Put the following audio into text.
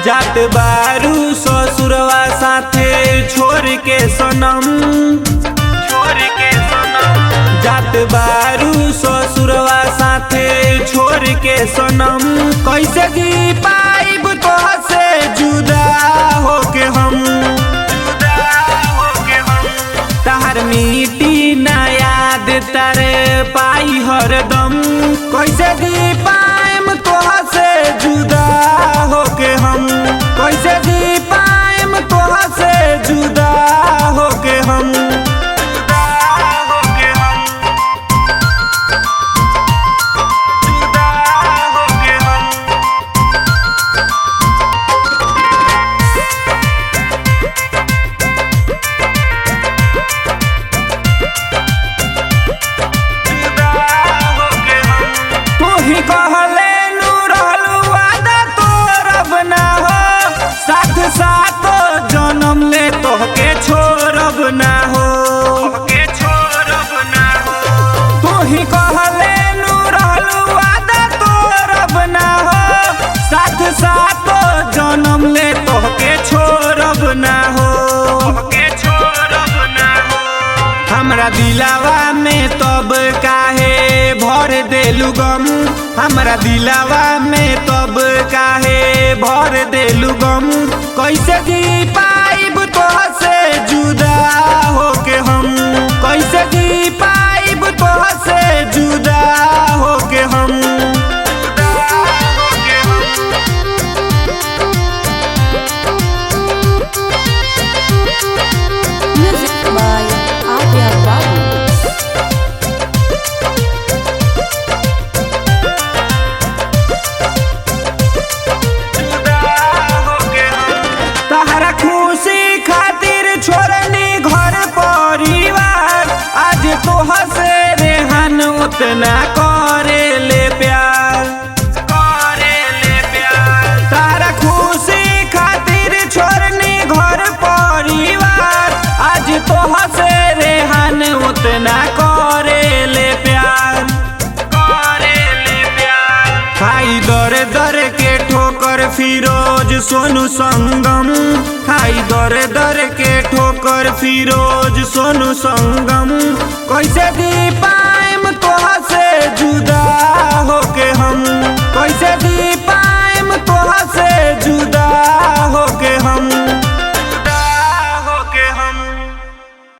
जात बारू ससुरवा साथे छोड़ के सनम, जात बारू ससुरवा साथे छोड़ के सनम। कैसे जी पाइब तोह से जुदा होके हम, तहर मिट्टी ना याद तारे पाई हरदम। कैसे जी पाइम तोह से जुदा होके हम, कैसे जी पाइम तोह से जुदा होके हम। साथ जन्म ले तोहके छोड़ब ना हो, तू ही कहले नु रहलू वादा तोड़ब ना हो। साथ साथ जन्म ले तोहके छोड़ब ना हो। हमरा दिलावा में तब काहे भर देलू गम, हमरा दिलावा में तब काहे भर देलू गम। कैसे जी पाइब तोह से जुदा होके हम, कैसे जी पाइब तोह से जुदा होके हम। Music by Adya Babu. तहरा खुशी खातिर छोड़नी घर परिवार, आज तोह से रेहन उतना करे ले प्यार, तहरा खुशी खातिर छोड़नी घर परिवार, आज तोह से रेहन उतना करे ले प्यार। खाई दर दर के ठोकर फिरोज सोनू संगम, खाई दर दर के ठोकर फिरोज सोनू संगम। कैसे दी पा